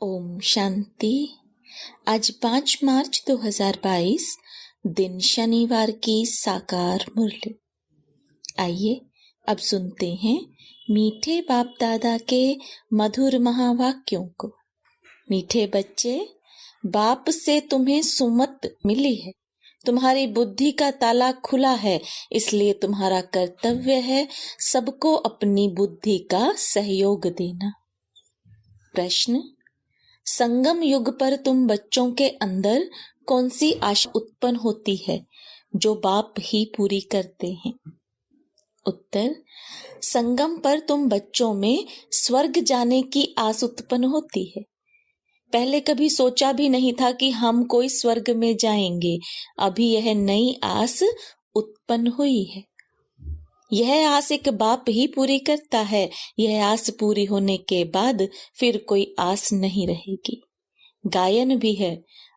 ओम शांति। आज 5 मार्च 2022 दिन शनिवार की साकार मुरली। आइए अब सुनते हैं मीठे बाप दादा के मधुर महावाक्यों को। मीठे बच्चे, बाप से तुम्हें सुमत मिली है, तुम्हारी बुद्धि का ताला खुला है, इसलिए तुम्हारा कर्तव्य है सबको अपनी बुद्धि का सहयोग देना। प्रश्न: संगम युग पर तुम बच्चों के अंदर कौन सी आशा उत्पन्न होती है जो बाप ही पूरी करते हैं? उत्तर: संगम पर तुम बच्चों में स्वर्ग जाने की आस उत्पन्न होती है। पहले कभी सोचा भी नहीं था कि हम कोई स्वर्ग में जाएंगे, अभी यह नई आस उत्पन्न हुई है। यह आस एक बाप ही पूरी करता है। यह आस पूरी होने के बाद फिर कोई आस नहीं रहेगी। गायन भी है,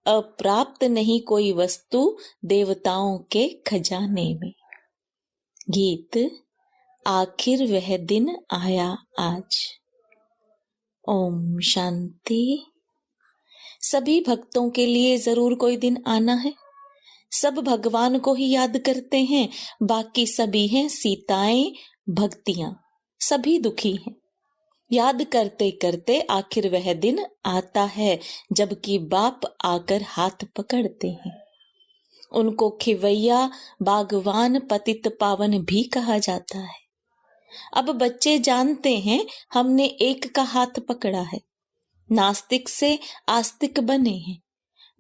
अप्राप्त नहीं कोई वस्तु देवताओं के खजाने में। गीत: आखिर वह दिन आया आज। ओम शांति। सभी भक्तों के लिए जरूर कोई दिन आना है। सब भगवान को ही याद करते हैं, बाकी सभी हैं सीताएं भक्तियां, सभी दुखी हैं। याद करते करते आखिर वह दिन आता है जबकि बाप आकर हाथ पकड़ते हैं। उनको खिवैया, बागवान, पतित पावन भी कहा जाता है। अब बच्चे जानते हैं हमने एक का हाथ पकड़ा है, नास्तिक से आस्तिक बने हैं।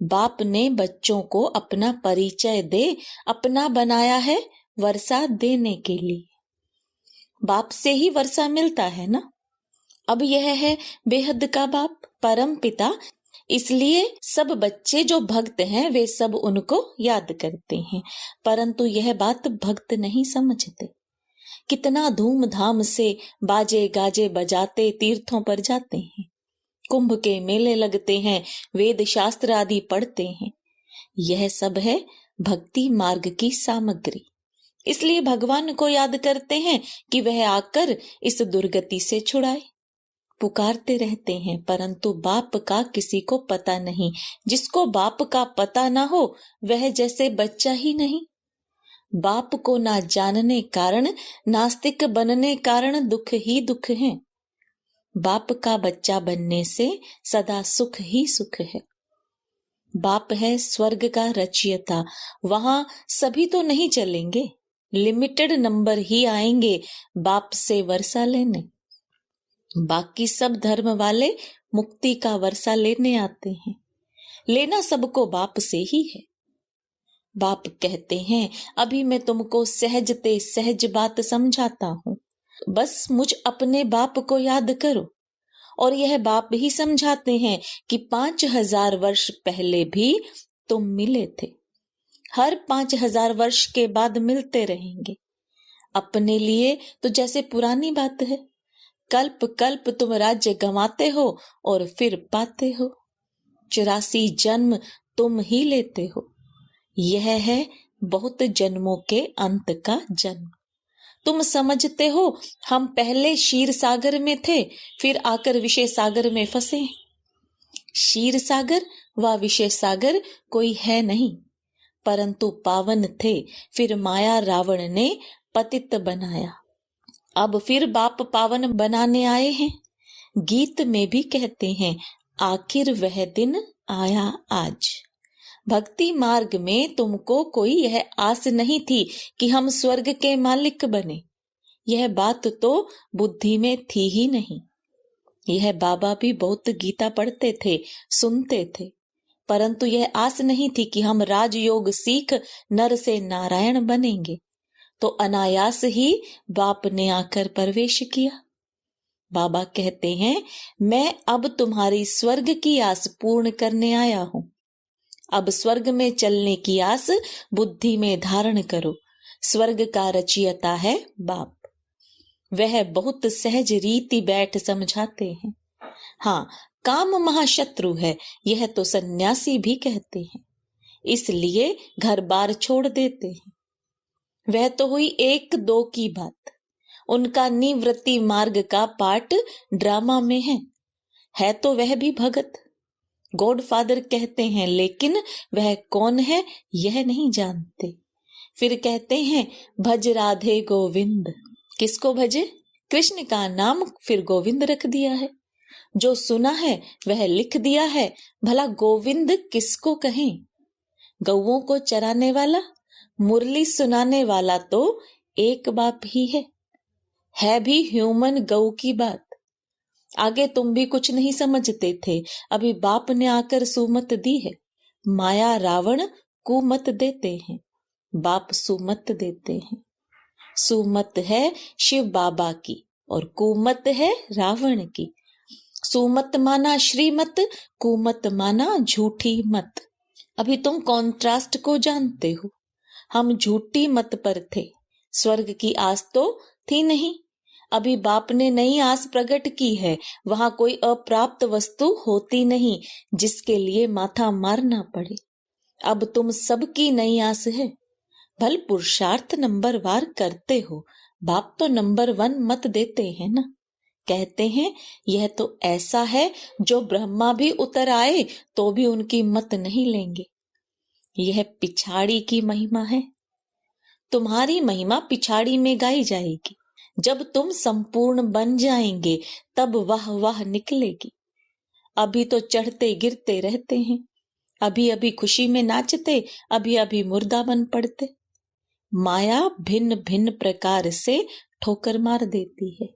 बाप ने बच्चों को अपना परिचय दे अपना बनाया है वर्षा देने के लिए। बाप से ही वर्षा मिलता है ना। अब यह है बेहद का बाप, परम पिता, इसलिए सब बच्चे जो भक्त हैं वे सब उनको याद करते हैं, परंतु यह बात भक्त नहीं समझते। कितना धूमधाम से बाजे गाजे बजाते तीर्थों पर जाते हैं, कुंभ के मेले लगते हैं, वेद शास्त्र आदि पढ़ते हैं। यह सब है भक्ति मार्ग की सामग्री। इसलिए भगवान को याद करते हैं कि वह आकर इस दुर्गति से छुड़ाए। पुकारते रहते हैं, परंतु बाप का किसी को पता नहीं। जिसको बाप का पता ना हो वह जैसे बच्चा ही नहीं। बाप को ना जानने कारण, नास्तिक बनने कारण दुख ही दुख है। बाप का बच्चा बनने से सदा सुख ही सुख है। बाप है स्वर्ग का रचयिता, वहां सभी तो नहीं चलेंगे, लिमिटेड नंबर ही आएंगे बाप से वर्षा लेने। बाकी सब धर्म वाले मुक्ति का वर्षा लेने आते हैं। लेना सबको बाप से ही है। बाप कहते हैं, अभी मैं तुमको सहजते सहज बात समझाता हूं, बस मुझ अपने बाप को याद करो। और यह बाप ही समझाते हैं कि 5000 वर्ष पहले भी तुम मिले थे, हर 5000 वर्ष के बाद मिलते रहेंगे। अपने लिए तो जैसे पुरानी बात है, कल्प कल्प तुम राज्य गंवाते हो और फिर पाते हो। 84 जन्म तुम ही लेते हो। यह है बहुत जन्मों के अंत का जन्म। तुम समझते हो हम पहले क्षीर सागर में थे, फिर आकर विषय सागर में फंसे। क्षीर सागर व विषय सागर कोई है नहीं, परंतु पावन थे, फिर माया रावण ने पतित बनाया। अब फिर बाप पावन बनाने आए हैं। गीत में भी कहते हैं, आखिर वह दिन आया आज। भक्ति मार्ग में तुमको कोई यह आस नहीं थी कि हम स्वर्ग के मालिक बने। यह बात तो बुद्धि में थी ही नहीं। यह बाबा भी बहुत गीता पढ़ते थे, सुनते थे, परंतु यह आस नहीं थी कि हम राजयोग सीख नर से नारायण बनेंगे। तो अनायास ही बाप ने आकर प्रवेश किया। बाबा कहते हैं, मैं अब तुम्हारी स्वर्ग की आस पूर्ण करने आया हूं। अब स्वर्ग में चलने की आस बुद्धि में धारण करो। स्वर्ग का रचयिता है बाप। वह बहुत सहज रीति बैठ समझाते हैं। हाँ, काम महाशत्रु है, यह तो सन्यासी भी कहते हैं, इसलिए घर बार छोड़ देते हैं। वह तो हुई 1-2 की बात। उनका निवृत्ति मार्ग का पाठ ड्रामा में है। है तो वह भी भगत, गॉड फादर कहते हैं, लेकिन वह कौन है यह नहीं जानते। फिर कहते हैं भज राधे गोविंद। किसको भजे? कृष्ण का नाम, फिर गोविंद रख दिया है। जो सुना है वह लिख दिया है, भला गोविंद किसको कहें? गौओं को चराने वाला, मुरली सुनाने वाला तो एक बाप ही है भी ह्यूमन गौ की बात। आगे तुम भी कुछ नहीं समझते थे, अभी बाप ने आकर सुमत दी है। माया रावण कुमत देते हैं, बाप सुमत देते हैं। सुमत है शिव बाबा की और कुमत है रावण की। सुमत माना श्रीमत, कुमत माना झूठी मत। अभी तुम कॉन्ट्रास्ट को जानते हो। हम झूठी मत पर थे, स्वर्ग की आस तो थी नहीं। अभी बाप ने नई आस प्रकट की है, वहां कोई अप्राप्त वस्तु होती नहीं जिसके लिए माथा मारना पड़े। अब तुम सबकी नई आस है। भल पुरुषार्थ नंबर वार करते हो, बाप तो नंबर 1 मत देते हैं ना। कहते हैं यह तो ऐसा है जो ब्रह्मा भी उतर आए तो भी उनकी मत नहीं लेंगे। यह पिछाड़ी की महिमा है। तुम्हारी महिमा पिछाड़ी में गाई जाएगी। जब तुम संपूर्ण बन जाएंगे तब वाह वाह निकलेगी। अभी तो चढ़ते गिरते रहते हैं, अभी अभी खुशी में नाचते, अभी अभी मुर्दा बन पड़ते। माया भिन्न भिन्न प्रकार से ठोकर मार देती है,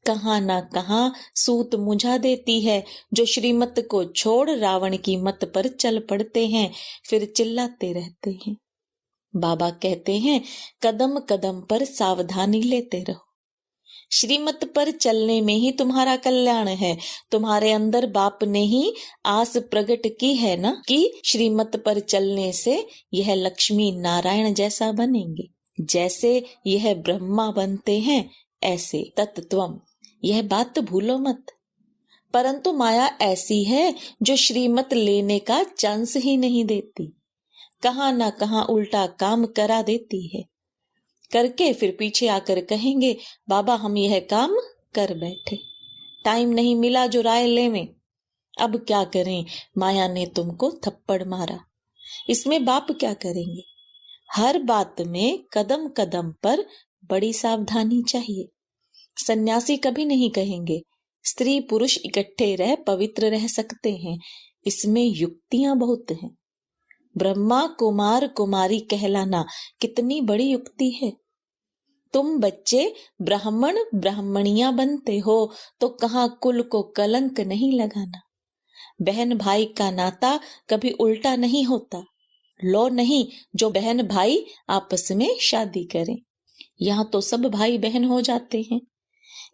कहाँ ना कहाँ सूत मुझा देती है। जो श्रीमत को छोड़ रावण की मत पर चल पड़ते हैं, फिर चिल्लाते रहते हैं। बाबा कहते हैं कदम कदम पर सावधानी लेते रहो। श्रीमत पर चलने में ही तुम्हारा कल्याण है। तुम्हारे अंदर बाप ने ही आस प्रकट की है ना कि श्रीमत पर चलने से यह लक्ष्मी नारायण जैसा बनेंगे। जैसे यह ब्रह्मा बनते हैं ऐसे तत्त्वम, यह बात तो भूलो मत। परंतु माया ऐसी है जो श्रीमत लेने का चांस ही नहीं देती, कहाँ ना कहाँ उल्टा काम करा देती है। करके फिर पीछे आकर कहेंगे बाबा हम यह काम कर बैठे, टाइम नहीं मिला जो राय लेवें। अब क्या करें, माया ने तुमको थप्पड़ मारा, इसमें बाप क्या करेंगे। हर बात में कदम कदम पर बड़ी सावधानी चाहिए। सन्यासी कभी नहीं कहेंगे स्त्री पुरुष इकट्ठे रह पवित्र रह सकते हैं, इसमें युक्तियां बहुत हैं। ब्रह्मा कुमार कुमारी कहलाना कितनी बड़ी युक्ति है। तुम बच्चे ब्राह्मण ब्राह्मणियां बनते हो तो कहाँ कुल को कलंक नहीं लगाना। बहन भाई का नाता कभी उल्टा नहीं होता। लो नहीं जो बहन भाई आपस में शादी करें, यहाँ तो सब भाई बहन हो जाते हैं।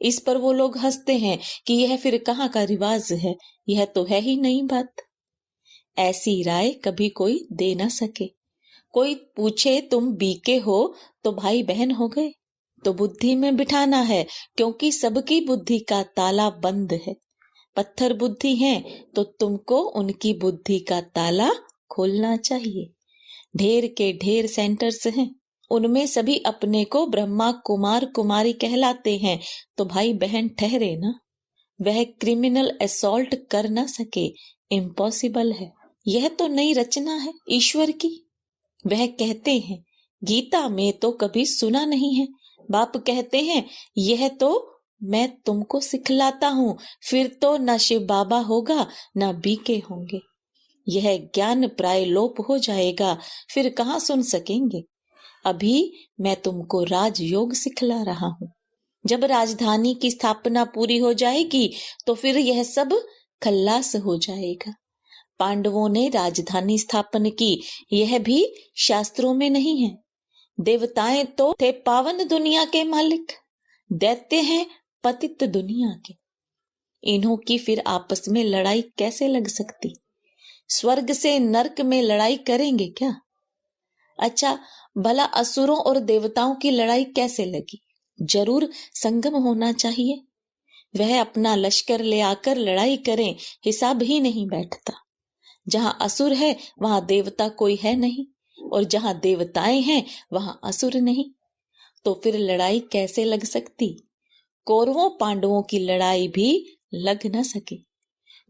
इस पर वो लोग हंसते हैं कि यह फिर कहाँ का रिवाज है, यह तो है ही नहीं बात। ऐसी राय कभी कोई दे ना सके। कोई पूछे तुम बीके हो तो भाई बहन हो गए, तो बुद्धि में बिठाना है, क्योंकि सबकी बुद्धि का ताला बंद है। पत्थर बुद्धि है तो तुमको उनकी बुद्धि का ताला खोलना चाहिए। ढेर के ढेर सेंटर्स हैं, उनमें सभी अपने को ब्रह्मा कुमार कुमारी कहलाते हैं, तो भाई बहन ठहरे ना। वह क्रिमिनल असॉल्ट कर ना सके, इम्पॉसिबल है। यह तो नई रचना है ईश्वर की। वह कहते हैं गीता में तो कभी सुना नहीं है। बाप कहते हैं यह तो मैं तुमको सिखलाता हूँ, फिर तो न शिव बाबा होगा न बीके होंगे। यह ज्ञान प्राय लोप हो जाएगा, फिर कहाँ सुन सकेंगे। अभी मैं तुमको राजयोग सिखला रहा हूँ। जब राजधानी की स्थापना पूरी हो जाएगी तो फिर यह सब खल्लास हो जाएगा। पांडवों ने राजधानी स्थापन की, यह भी शास्त्रों में नहीं है। देवताएं तो थे पावन दुनिया के मालिक, दैत्य हैं पतित दुनिया के। इन्हों की फिर आपस में लड़ाई कैसे लग सकती। स्वर्ग से नरक में लड़ाई करेंगे क्या। अच्छा भला असुरों और देवताओं की लड़ाई कैसे लगी। जरूर संगम होना चाहिए। वह अपना लश्कर ले आकर लड़ाई करें, हिसाब ही नहीं बैठता। जहां असुर है वहां देवता कोई है नहीं, और जहां देवताएं हैं वहां असुर नहीं, तो फिर लड़ाई कैसे लग सकती। कौरवों पांडवों की लड़ाई भी लग न सके।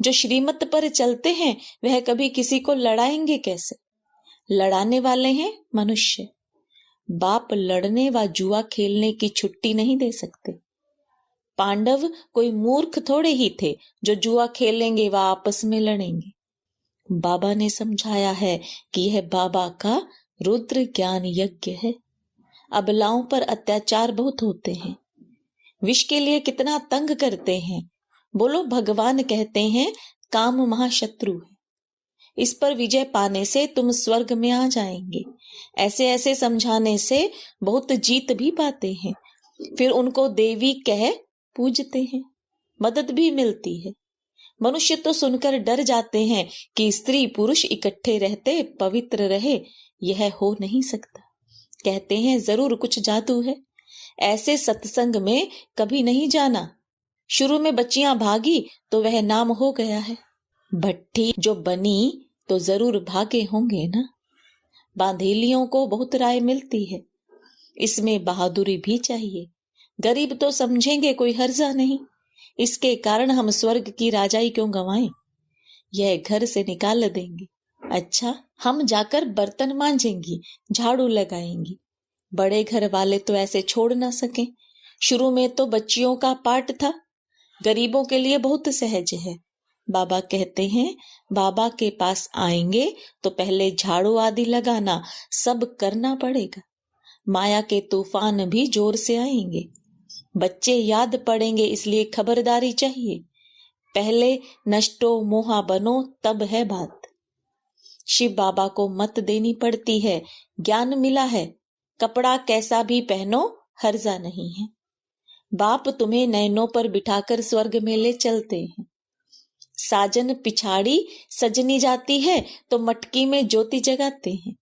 जो श्रीमत पर चलते हैं वह कभी किसी को लड़ाएंगे कैसे? लड़ाने वाले हैं मनुष्य। बाप लड़ने व जुआ खेलने की छुट्टी नहीं दे सकते। पांडव कोई मूर्ख थोड़े ही थे जो जुआ खेलेंगे व आपस में लड़ेंगे। बाबा ने समझाया है कि यह बाबा का रुद्र ज्ञान यज्ञ है। अबलाओं पर अत्याचार बहुत होते हैं, विष के लिए कितना तंग करते हैं। बोलो, भगवान कहते हैं काम महाशत्रु है, इस पर विजय पाने से तुम स्वर्ग में आ जाएंगे। ऐसे ऐसे समझाने से बहुत जीत भी पाते हैं। फिर उनको देवी कह पूजते हैं, मदद भी मिलती है। मनुष्य तो सुनकर डर जाते हैं कि स्त्री पुरुष इकट्ठे रहते पवित्र रहे। यह हो नहीं सकता। कहते हैं जरूर कुछ जादू है। ऐसे सत्संग में कभी नहीं जाना। शुरू में बच्चियां भागी तो वह नाम हो गया है। भट्ठी जो बनी तो जरूर भागे होंगे ना। बांधेलियों को बहुत राय मिलती है, इसमें बहादुरी भी चाहिए। गरीब तो समझेंगे कोई हर्जा नहीं, इसके कारण हम स्वर्ग की राजाई क्यों गंवाएं? यह घर से निकाल देंगे। अच्छा, हम जाकर बर्तन मांजेंगी, झाड़ू लगाएंगी। बड़े घर वाले तो ऐसे छोड़ ना सके। शुरू में तो बच्चियों का पाठ था, गरीबों के लिए बहुत सहज है। बाबा कहते हैं बाबा के पास आएंगे तो पहले झाड़ू आदि लगाना सब करना पड़ेगा। माया के तूफान भी जोर से आएंगे। बच्चे याद पड़ेंगे, इसलिए खबरदारी चाहिए। पहले नष्टो मोहा बनो तब है बात। शिव बाबा को मत देनी पड़ती है। ज्ञान मिला है, कपड़ा कैसा भी पहनो हर्जा नहीं है। बाप तुम्हें नैनों पर बिठाकर स्वर्ग में ले चलते हैं। साजन पिछाड़ी सजनी जाती है तो मटकी में ज्योति जगाते हैं।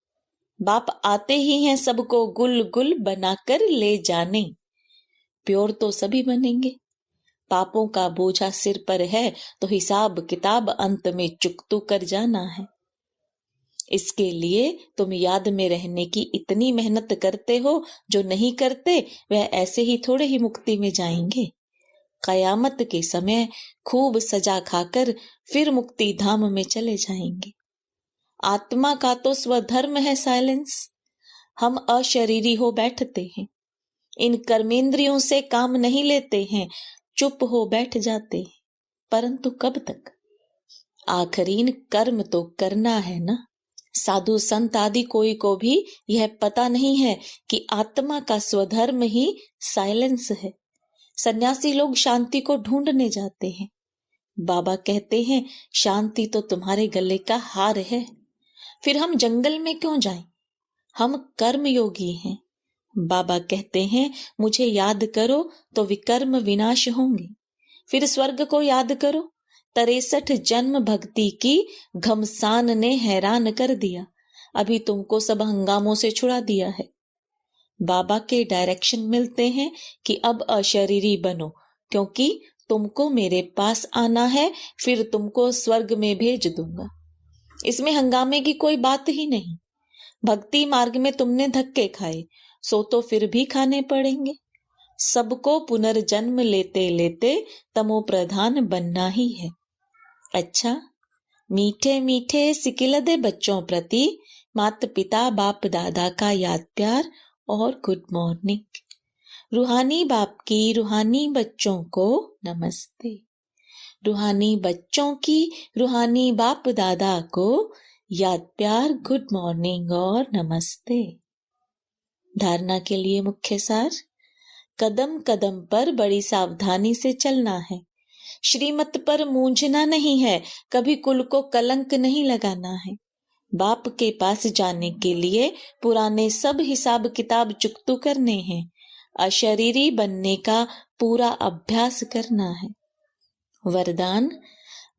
बाप आते ही हैं सबको गुल गुल बनाकर ले जाने। प्योर तो सभी बनेंगे। पापों का बोझा सिर पर है तो हिसाब किताब अंत में चुकतू कर जाना है। इसके लिए तुम याद में रहने की इतनी मेहनत करते हो, जो नहीं करते वह ऐसे ही थोड़े ही मुक्ति में जाएंगे। कयामत के समय खूब सजा खाकर फिर मुक्ति धाम में चले जाएंगे। आत्मा का तो स्वधर्म है साइलेंस। हम अशरीरी हो बैठते हैं, इन कर्मेंद्रियों से काम नहीं लेते हैं, चुप हो बैठ जाते हैं। परंतु कब तक? आखिरीन कर्म तो करना है ना। साधु संत आदि कोई को भी यह पता नहीं है कि आत्मा का स्वधर्म ही साइलेंस है। सन्यासी लोग शांति को ढूंढने जाते हैं। बाबा कहते हैं शांति तो तुम्हारे गले का हार है। फिर हम जंगल में क्यों जाएं? हम कर्म योगी हैं। बाबा कहते हैं मुझे याद करो तो विकर्म विनाश होंगे। फिर स्वर्ग को याद करो। 63 जन्म भक्ति की घमसान ने हैरान कर दिया। अभी तुमको सब हंगामों से छुड़ा दिया है। बाबा के डायरेक्शन मिलते हैं कि अब अशरीरी बनो, क्योंकि तुमको मेरे पास आना है, फिर तुमको स्वर्ग में भेज दूंगा। इसमें हंगामे की कोई बात ही नहीं। भक्ति मार्ग में तुमने धक्के खाए, सो तो फिर भी खाने पड़ेंगे। सबको पुनर्जन्म लेते लेते तमो प्रधान बनना ही है। अच्छा, मीठे मीठे सिकिलदे बच्चों प्रति माता पिता बाप दादा का याद प्यार और गुड मॉर्निंग। रूहानी बाप की रूहानी बच्चों को नमस्ते। रूहानी बच्चों की रूहानी बाप दादा को याद प्यार, गुड मॉर्निंग और नमस्ते। धारणा के लिए मुख्य सार: कदम कदम पर बड़ी सावधानी से चलना है। श्रीमत पर मूंझना नहीं है, कभी कुल को कलंक नहीं लगाना है। बाप के पास जाने के लिए पुराने सब हिसाब किताब चुकतू करने हैं। अशरीरी बनने का पूरा अभ्यास करना है। वरदान: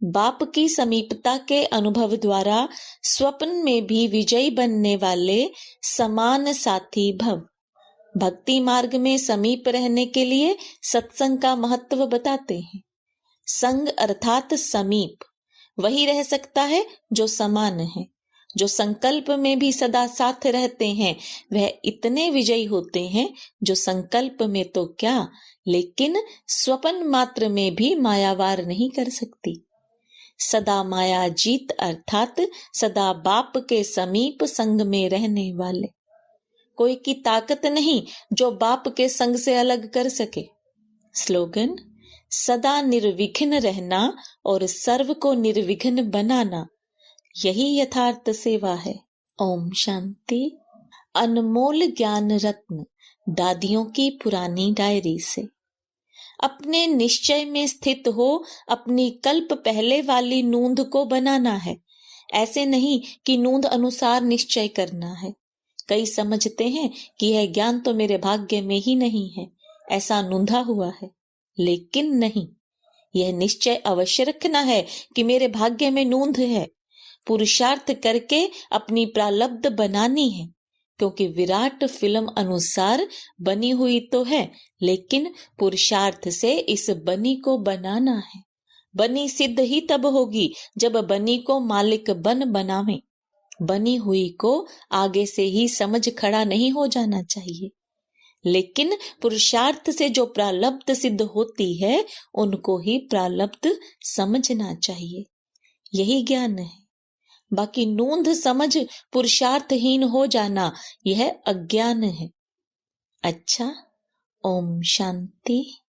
बाप की समीपता के अनुभव द्वारा स्वप्न में भी विजयी बनने वाले समान साथी भव। भक्ति मार्ग में समीप रहने के लिए सत्संग का महत्व बताते हैं। संग अर्थात समीप वही रह सकता है जो समान है। जो संकल्प में भी सदा साथ रहते हैं वह इतने विजयी होते हैं जो संकल्प में तो क्या, लेकिन स्वप्न मात्र में भी मायावार नहीं कर सकती। सदा माया जीत अर्थात सदा बाप के समीप संग में रहने वाले। कोई की ताकत नहीं जो बाप के संग से अलग कर सके। स्लोगन, सदा निर्विघ्न रहना और सर्व को निर्विघ्न बनाना, यही यथार्थ सेवा है। ओम शांति। अनमोल ज्ञान रत्न दादियों की पुरानी डायरी से। अपने निश्चय में स्थित हो अपनी कल्प पहले वाली नूंद को बनाना है। ऐसे नहीं कि नूंद अनुसार निश्चय करना है। कई समझते हैं कि यह ज्ञान तो मेरे भाग्य में ही नहीं है, ऐसा नूंधा हुआ है। लेकिन नहीं, यह निश्चय अवश्य रखना है कि मेरे भाग्य में नूंद है। पुरुषार्थ करके अपनी प्रारब्ध बनानी है, क्योंकि विराट फिल्म अनुसार बनी हुई तो है, लेकिन पुरुषार्थ से इस बनी को बनाना है। बनी सिद्ध ही तब होगी जब बनी को मालिक बन बनावे। बनी हुई को आगे से ही समझ खड़ा नहीं हो जाना चाहिए, लेकिन पुरुषार्थ से जो प्रारब्ध सिद्ध होती है उनको ही प्रारब्ध समझना चाहिए। यही ज्ञान है। बाकी नूंद समझ पुरुषार्थहीन हो जाना, यह अज्ञान है। अच्छा, ओम शांति।